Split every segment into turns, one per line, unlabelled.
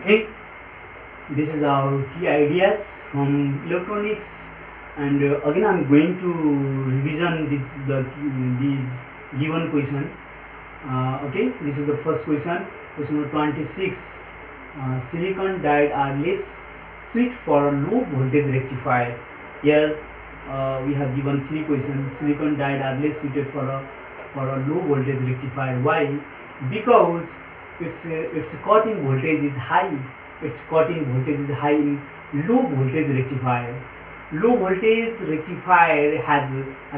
Okay, this is our key ideas from electronics, and again I'm going to revision these given question. Okay, this is the first question, question number 26. Silicon diode are less suited for a low voltage rectifier. Here we have given three questions. Silicon diode are less suited for a low voltage rectifier. Why? Because its cutting voltage is high. Its cutting voltage is high in low voltage rectifier. Low voltage rectifier has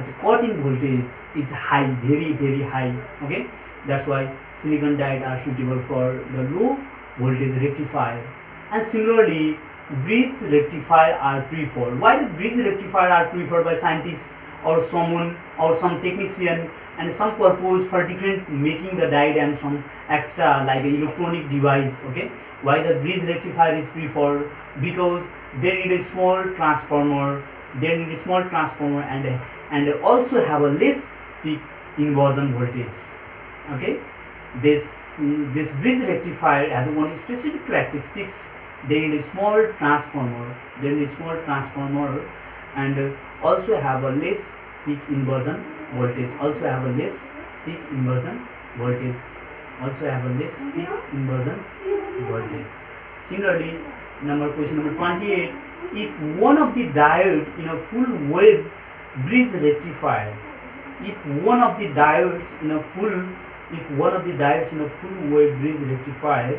a cutting voltage is high, very high. Okay, that's why silicon diode are suitable for the low voltage rectifier. And similarly, bridge rectifier are preferred. Why the bridge rectifier are preferred by scientists or someone or some technician and some purpose for different making the diode and some extra like an electronic device. Okay, why the bridge rectifier is preferred? Because they need a small transformer, and also have a less peak inversion voltage. Okay, this bridge rectifier has one specific characteristics. They need a small transformer, and also have a less peak inversion voltage, Similarly, question number 28, if one of the diode in a full wave bridge rectifier, if one of the diodes in a full wave bridge rectifier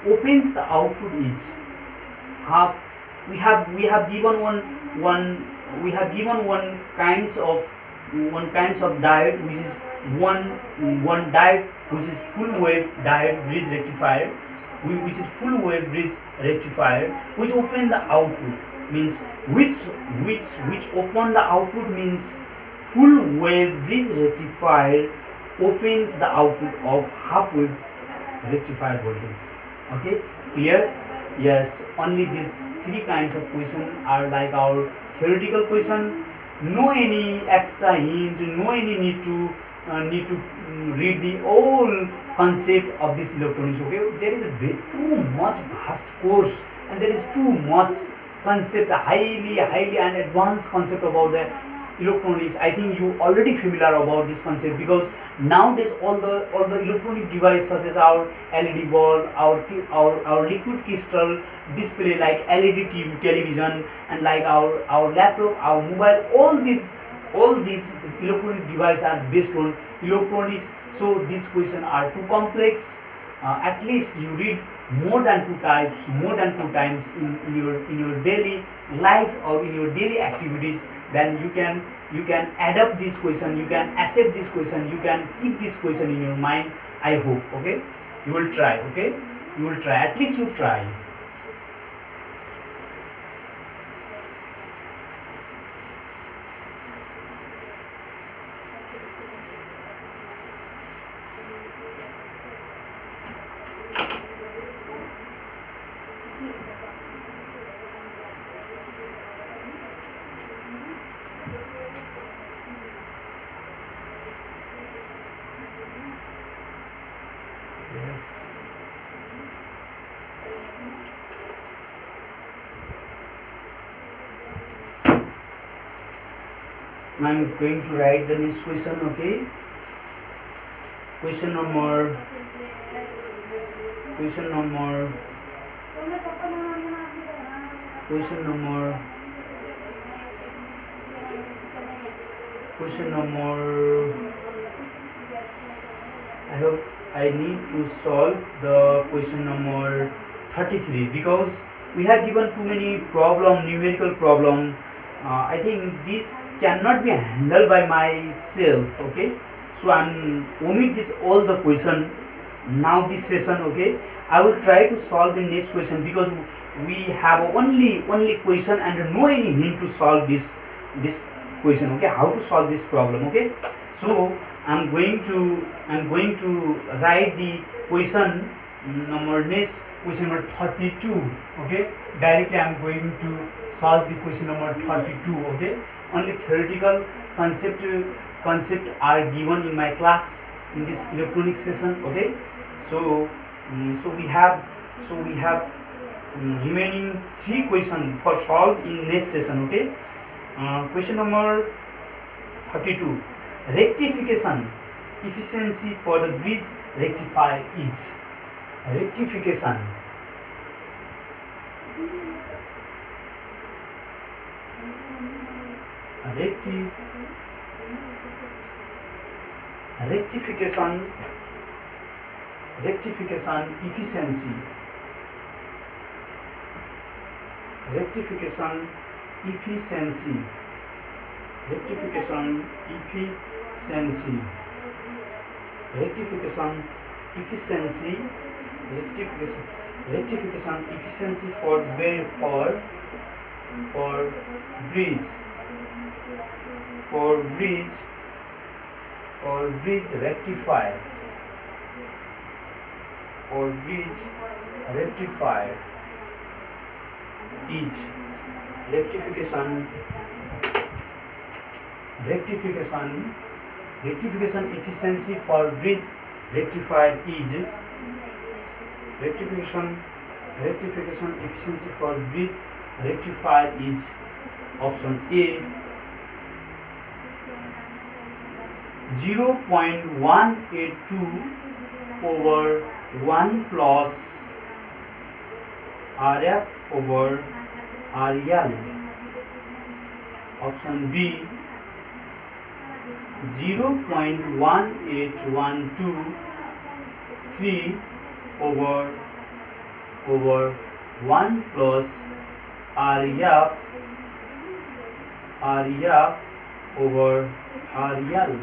opens, the output is half. We have given one kinds of diode, which is one diode which is full wave diode bridge rectifier, which open the output means which open the output means full wave bridge rectifier opens the output of half wave rectifier voltage. Okay, clear? Yes, only these three kinds of question are like our theoretical question. No any extra hint, no any need to read the whole concept of this electronics. Okay, there is too much vast course, and there is too much concept, highly and advanced concept about the electronics. I think you already familiar about this concept, because nowadays all the electronic device such as our LED bulb, our liquid crystal display like LED television, and like our laptop, our mobile, all these electronic devices are based on electronics. So these questions are too complex. At least you read more than two times in your daily life or in your daily activities. Then you can adapt this question, you can accept this question, you can keep this question in your mind. I hope. Okay, you will try. Okay, you will try, at least you try. Yes. I am going to write the next question. Okay. Question number. I hope I need to solve the question number 33, because we have given too many numerical problem. I think this cannot be handled by myself. Okay, so I'm omit this all the question now this session. Okay, I will try to solve the next question, because we have only question and no any hint to solve this question. Okay, how to solve this problem? Okay, so I'm going to write the question number next, question number 32. Okay, directly I'm going to solve the question number 32. Okay, only theoretical concept are given in my class in this electronics session. Okay, so we have remaining 3 questions for solve in next session. Okay. Question number 32. Rectification efficiency for the bridge rectifier is rectification. Rectification efficiency. Rectification efficiency. Rectification efficiency. Rectification efficiency. Rectification efficiency for bridge rectifier. For bridge rectifier is rectification efficiency for bridge rectifier is rectification efficiency for bridge rectifier is option A 0.182 over 1 plus RF over RL. Option B 0.18123 over 1 plus RF over RL.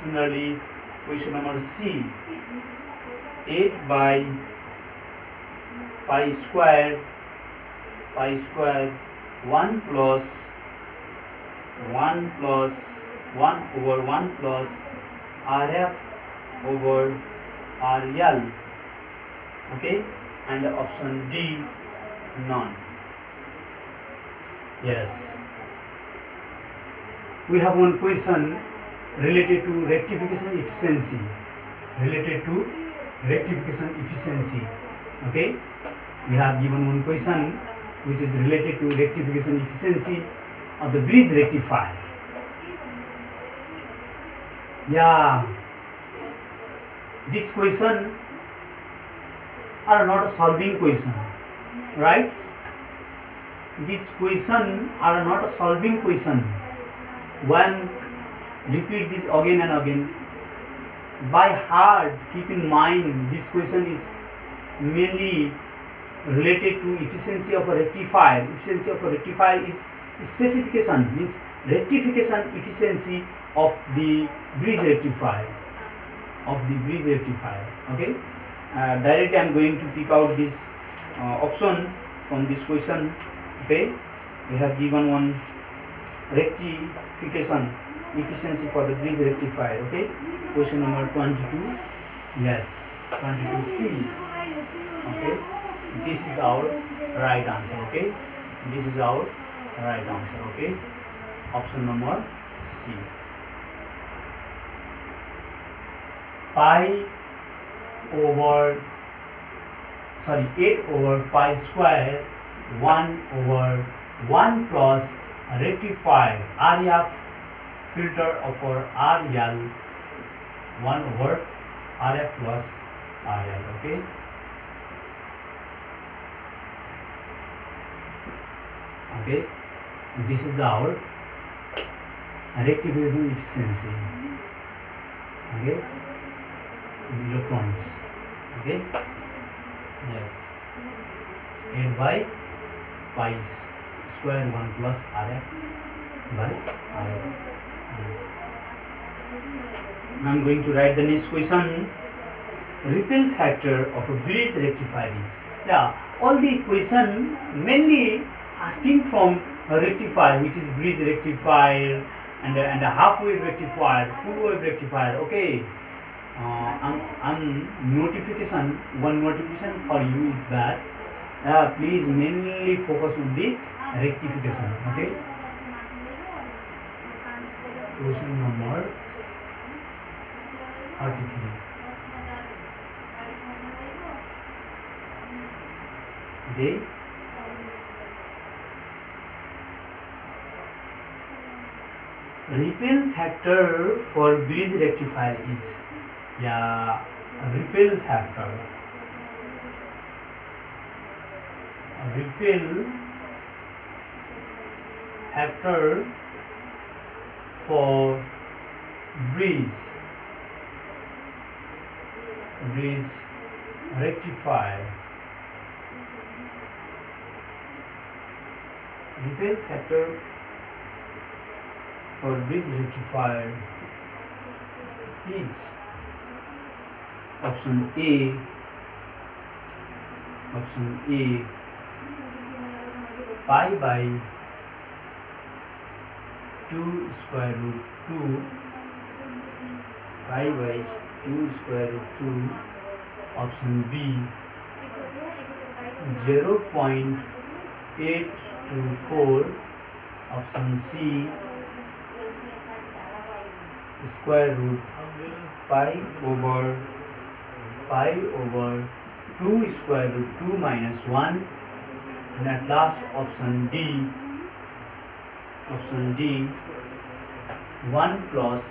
Similarly, question number C 8 by pi square 1 plus 1 over 1 plus RF over RL. Okay, and option D none. Yes, we have one question related to rectification efficiency. Okay, we have given one question which is related to rectification efficiency of the bridge rectifier. Yeah, this question are not a solving question, right? These question are not a solving question. When repeat this again and again by heart, keep in mind this question is mainly related to efficiency of a rectifier. Efficiency of a rectifier is specification, means rectification efficiency of the bridge rectifier. Okay, directly I am going to pick out this option from this question. Okay, we have given one rectification efficiency for the bridge rectifier. Okay, question number 22. Yes, 22C. Okay, this is our right answer. Okay, this is our right answer. Okay, option number C. Pi over 8 over pi square 1 over 1 plus rectified RF filter over RL 1 over RF plus RL. Okay, this is the our rectification efficiency. Okay, electronics. Okay, yes, 8 by pi square 1 plus RF by RL. I am going to write the next question. Ripple factor of a bridge rectifier is. Yeah, all the question mainly asking from a rectifier, which is bridge rectifier and a half wave rectifier, full wave rectifier. Okay, one notification for you is that please mainly focus on the rectification. Okay, question number 33. Okay. Ripple factor for bridge rectifier is, yeah, ripple factor. Ripple factor for bridge rectifier. Ripple factor for bridge rectifier is option A. Pi by 2 square root 2. Pi by 2 square root 2. Option B 0.824. Option C square root pi over 2 square root 2 minus 1. And at last option D 1 plus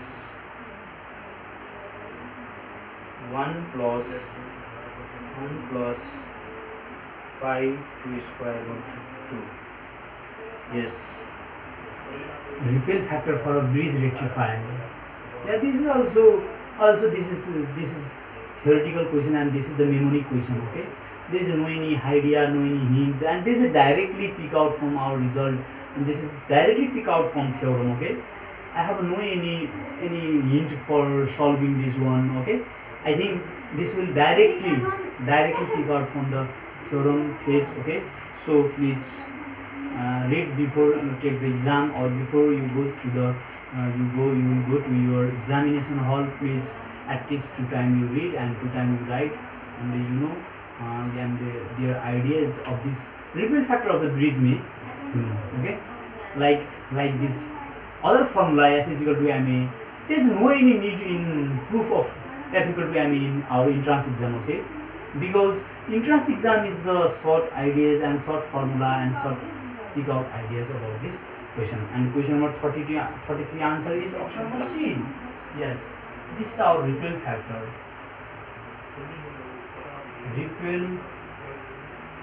pi 2 square root 2. Yes, ripple factor for a bridge rectifier. Yeah, this is also this is theoretical question, and this is the mnemonic question. Okay, there is no any idea, no any hint, and this is directly pick out from our result, and this is directly pick out from theorem. Okay, I have no any hint for solving this one. Okay, I think this will directly pick out from the theorem page. Okay, so please read before you take the exam, or before you go to the you will go to your examination hall. Please at least 2 times you read and 2 times you write, and and their ideas of this ripple factor of the bridge may okay, like this other formula f is equal to ma. There is no any need in proof of f equal to ma in our entrance exam. Okay, because entrance exam is the short ideas and short formula and short pick out ideas about this question. And question number 33 answer is option number C. Yes, this is our ripple factor. Ripple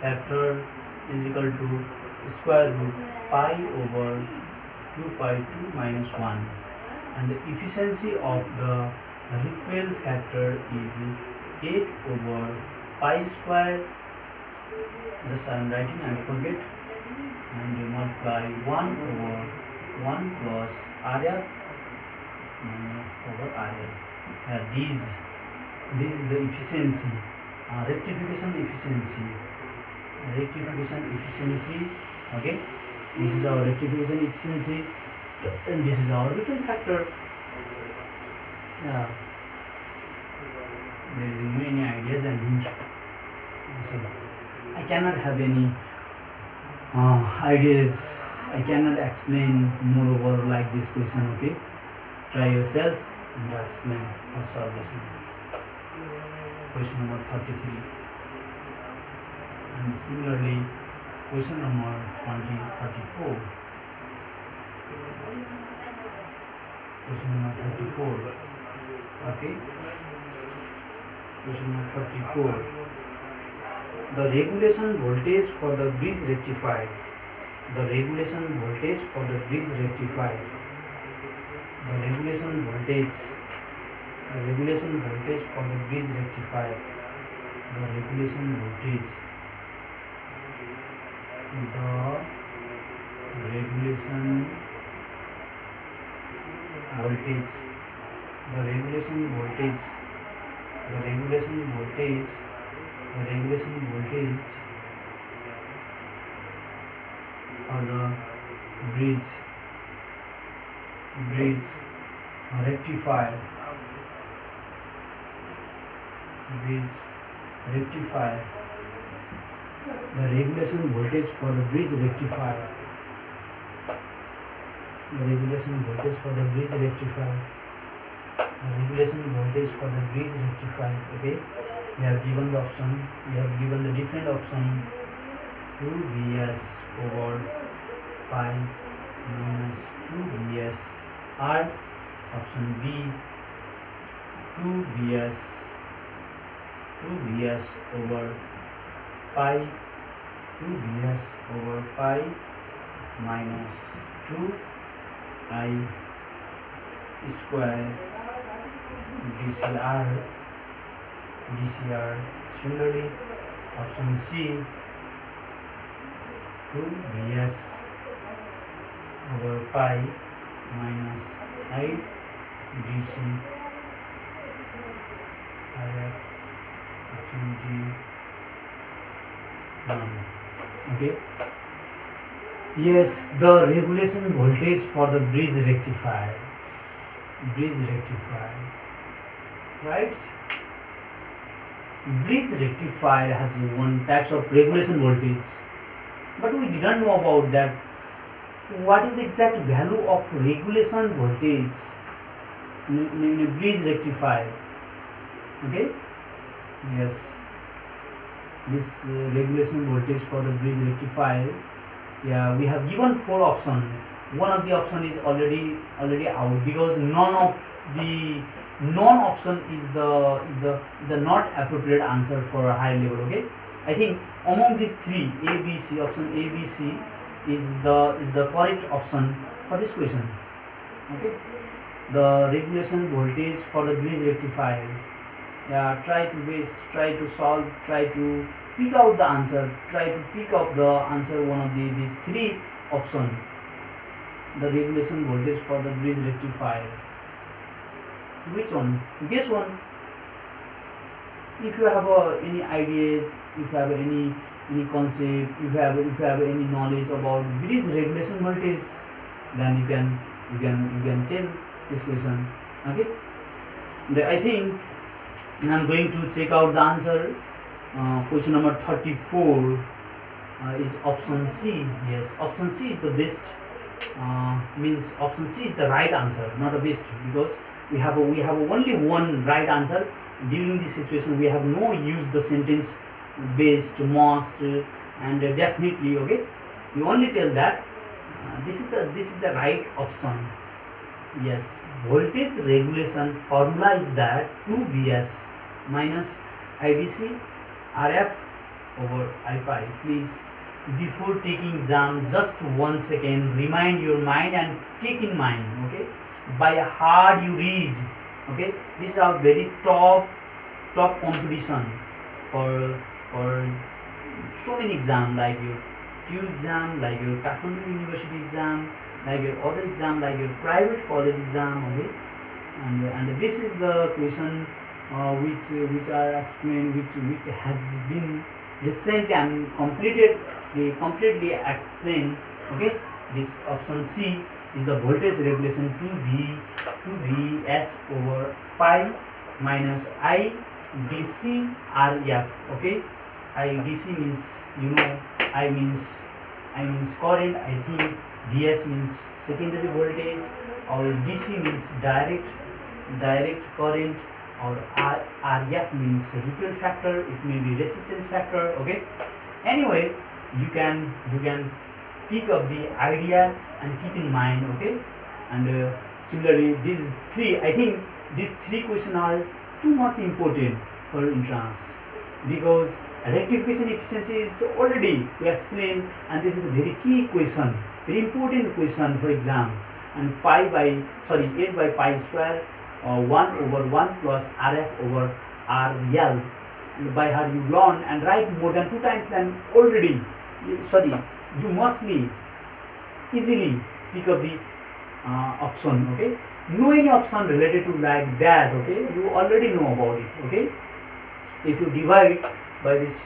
factor is equal to square root pi over 2 pi 2 minus 1, and the efficiency of the ripple factor is 8 over pi square. Just I am writing and forget, and you multiply 1 over 1 plus RF over RL. This is the efficiency, rectification efficiency. Okay, this is our rectification efficiency, and this is our ripple factor. Yeah, there is many ideas and hints. So I cannot have any ideas. I cannot explain moreover like this question. Okay, try yourself and explain or solve this one. Question number 33, and similarly question number 34. Question number 34. Okay, question number 34. The regulation voltage for the bridge rectified. The regulation voltage for the bridge rectified. The regulation voltage for the bridge rectified. The regulation voltage. The regulation voltage. The regulation voltage. The regulation voltage. The regulation voltage for the bridge rectifier. The regulation voltage for the bridge rectifier. The regulation voltage for the bridge rectifier. The regulation voltage for the bridge rectifier. Okay, we have given the option. We have given the different option 2Vs over pi minus 2Vs, or option B 2Vs over pi 2Vs over pi minus 2I square dcr. Similarly, option C 2Vs over pi minus I dc option G none. Okay. Yes, the regulation voltage for the bridge rectifier. Right? Bridge rectifier has one types of regulation voltage, but we didn't know about that. What is the exact value of regulation voltage in a bridge rectifier? Okay. Yes, this regulation voltage for the bridge rectifier. Yeah, we have given 4 options. One of the option is already out, because none option is the not appropriate answer for a high level. Okay, I think among these 3, A, B, C, option A, B, C is the correct option for this question. Okay, the regulation voltage for the bridge rectifier. Yeah, try to solve, try to pick out the answer, one of these 3 options. The regulation voltage for the bridge rectifier. Which one? Guess one. If you have any ideas, if you have any concept, if you have any knowledge about bridge regulation voltage, then you can tell this question. Okay. I think I'm going to check out the answer. Question number 34 is option C. Yes, option C is the best. Means option C is the right answer, not the best, because we have only one right answer. During this situation, we have no use the sentence based, must, and definitely. Okay, we only tell that this is the right option. Yes, voltage regulation formula is that 2Vs minus IDC RF over I pi. Please, before taking exam, just 1 second, remind your mind and take in mind. Okay, by hard you read. Okay, this is our very top competition for so many exam, like your TU exam, like your Kathmandu University exam, like your other exam, like your private college exam. Okay, and this is the question which are explained, which has been recently and completely explained. Okay, this option C is the voltage regulation 2Vs over pi minus I dc RF. Okay, I dc means, you know, I means current. I think Vs means secondary voltage, or dc means direct current, or RF means ripple factor. It may be resistance factor. Okay, anyway, you can pick up the idea and keep in mind. Okay, and similarly, these 3, I think these 3 questions are too much important for entrance, because rectification efficiency is already we explained, and this is a very key question, very important question for exam. And 8 by pi square, 1 over 1 plus RF over RL, and by heart you learn and write more than 2 times, then already you mustly easily pick up the option. Okay, know any option related to like that. Okay, you already know about it. Okay, if you divide by this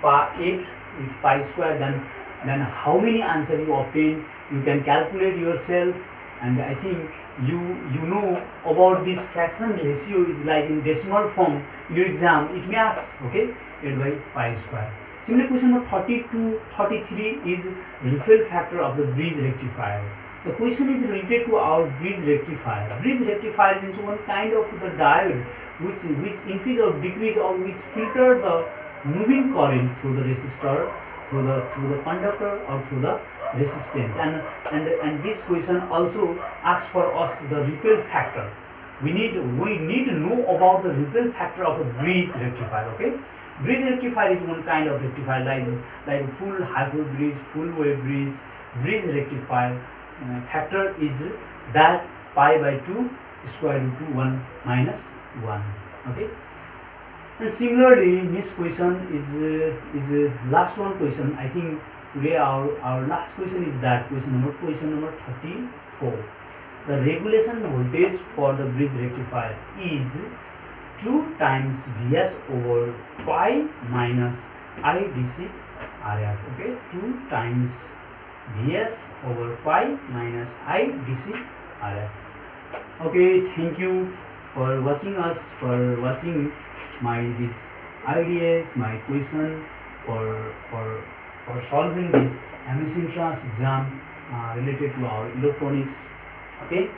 8 with pi square, then how many answer you obtain, you can calculate yourself. And I think you know about this fraction ratio is like in decimal form. Your exam it may ask. Okay, 8 by pi square. Similar question number 33 is ripple factor of the bridge rectifier. The question is related to our bridge rectifier. Bridge rectifier means one kind of the diode which increase or decrease, or which filter the moving current through the resistor, through the conductor or through the resistance. And this question also asks for us the ripple factor. We need to know about the ripple factor of a bridge rectifier. Okay, bridge rectifier is one kind of rectifier, like full hypo bridge, full wave bridge. Bridge rectifier factor is that pi by 2 square root 2 1 minus 1. Okay, and similarly next question is last one question. I think today our last question is that question number 34. The regulation voltage for the bridge rectifier is 2 times Vs over pi minus I dc Rf. Okay, 2 times Vs over pi minus I dc Rf. Okay, thank you for watching us, for watching my these ideas, my question for solving this MS Entrance exam related to our electronics. Okay.